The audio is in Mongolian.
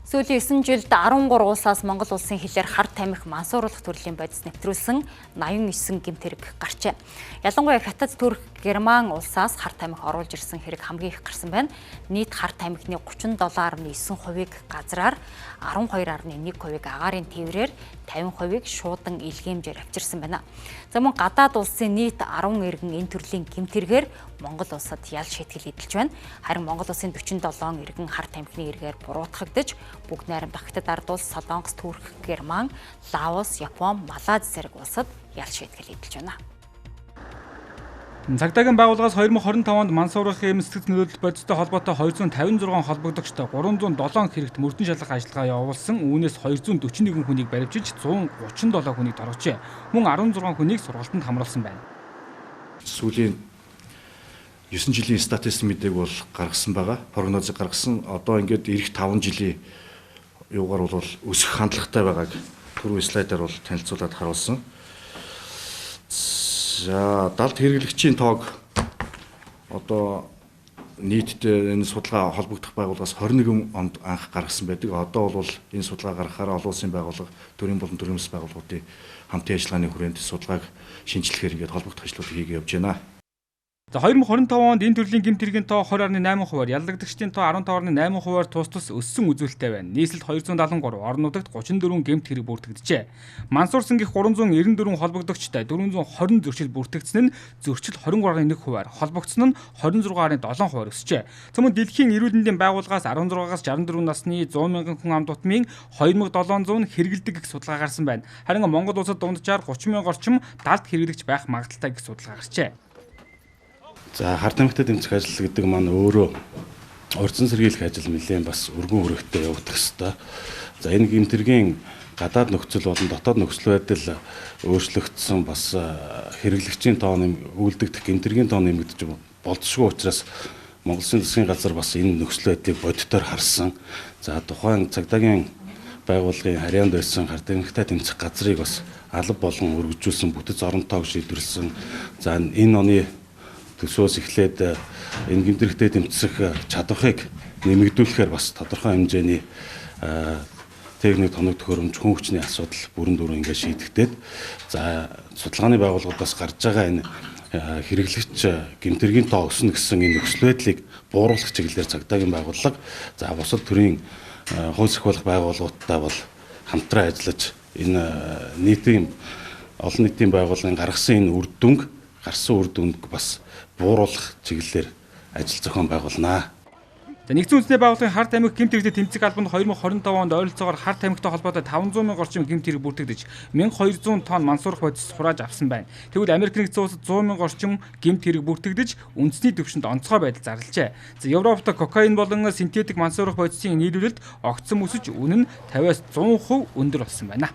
Сүүлийн 9 жилд 13 улсаас Монгол улсын хилээр хар тамхи мансууруулах төрлийн бодис нэвтрүүлсэн 89 гэмт хэрэг гарчээ. Ялангуяа Хятад, Турк, Герман улсаас хар тамхи оруулж ирсэн хэрэг хамгийн их гарсан байна. Нийт хар тамхины 37.9%-ийг газраар, 12.1%-ийг агаарын тээврээр, 50%-ийг шуудан илгээмжээр авчирсан байна. За мөн гадаад улсын нийт 10 иргэн энэ төрлийн гэмт хэрэгээр Монгол улсад ял шийтгэл эдэлж байна. Харин Монгол улсын 47 иргэн хар тамхины эргээр буруутгагдж бүгд найрамдах Хятад ард улс, Солонгос, Турк, Герман, Лаос, Япон, Малайз зэрэг улсад ял шийтгэл эдэлж байна. Цагдаагийн байгууллагаас 2025 онд мансууруулах эм сэтгэц нөлөөлөл бодистой холбоотой 256 холбогдогчтой 307 хэрэгт мөрдөн шалгах ажиллагаа явуулсан. Үүнээс 241 хүнийг баривчилж 137 хүнийг торгожээ. Мөн 16 хүнийг сургалтанд хамруулсан байна. Сүүлийн 9 жилийн статистик мэдээг бол гаргасан байгаа. Прогнозыг гаргасан. Одоо ингээд ирэх 5 жилийн юугаар бол өсөх хандлагатай байгааг түрүү слайдаар бол танилцуулаад харуулсан. За 70 хэрэглэгчийн тоог одоо нийтдээ энэ судалгаа холбогдох байгууллагаас 21 онд анх гаргасан байдаг. Одоо бол энэ судалгаа гаргахаараа олон улсын байгууллага, төрийн болон төрийн ёс байгууллагуудын хамтын ажиллагааны хүрээнд судалгааг шинжилэхээр ингээд холбогдох ажлууд хийгээ явж байна. За 2025 онд энэ төрлийн гэмт хэргийн тоо 20.8%-аар, яллагдагчдын тоо 15.8%-аар тус өссөн үзүүлэлттэй байна. Нийслэлд 273, орон нутагт 34 гэмт хэрэг бүртгэгджээ. Мансуурсан гих 394 холбогдогчтой 420 зөрчил бүртгэгдсэн нь зөрчил 23.1%-аар, холбогдсон нь 26.7%-аар өсжээ. Цөмөн дэлхийн эрүүл мэндийн байгууллагаас 16-аас 64 насны 100 мянган хүн ам тутмын 2700 хэрэгэлдэг гэх судалгаа гарсан байна. Харин Монгол улсад дунджаар 30 мянга орчим далд хэрэглэгч байх магадaltaй гэх судалгаа гарчээ. За хар тамхитай тэмцэх ажил гэдэг маань өөрөө урьдчилан сэргийлэх ажил нэлээд бас өргөн хүрээтэй явагдах ёстой. За энэ гэмтэргийн гадаад нөхцөл болон дотоод нөхцөл байдал өөрчлөгдсөн, бас хэрэглэгчийн тоо үйлдэгдэх гэмтэргийн тоо нэмэгдэж болзошгүй учраас Монгол Улсын засгийн газар бас энэ нөхцөл байдлыг бодитоор харсан. За тухайн цагдаагийн байгууллагын харьяанд байсан хар тамхитай тэмцэх газрыг бас алба болон өргөжүүлсэн, бүтэц орон тоог шийдвэрлсэн. За энэ оны төсөөс эхлээд энэ гэмтэрэгтэй тэмцэх чадварыг нэмэгдүүлэхээр бас тодорхой хэмжээний техник тоног төхөөрөмж, хүн хүчний асуудал бүрэн дүүрэн ингээд шийдэгдээд за судалгааны байгууллагуудаас гарч байгаа энэ хэрэглэгч гэмтэргийн тоо өснө гэсэн энэ нөхцөл байдлыг бууруулах чиглэлээр цагдаагийн байгууллага за бусад төрлийн хууль зохиолох байгууллагуудтай бол хамтран ажиллаж энэ нийтийн олон нийтийн байгууллагын гарсан үр дүнг бас бууруулах чиглэлээр ажил зохион байгуулнаа. За нэгдсэн үндэсний байгууллагын хар тамхи гэмт хэрэгтэй тэмцэх албанд 2025 онд ойролцоогоор хар тамхитай холбоотой 500 мянга орчим гэмт хэрэг бүртгэгдэж 1200 тонн мансуурах бодис хурааж авсан байна. Тэгвэл Америк нэгдсэн улсад 100 мянга орчим гэмт хэрэг бүртгэгдэж үндэсний түвшинд онцгой байдал зарлжээ. За Европт кокаин болон синтетик мансуурах бодисын нийлүүлэлт огцом өсөж үнэ нь 50-аас 100% өндөр болсон байна.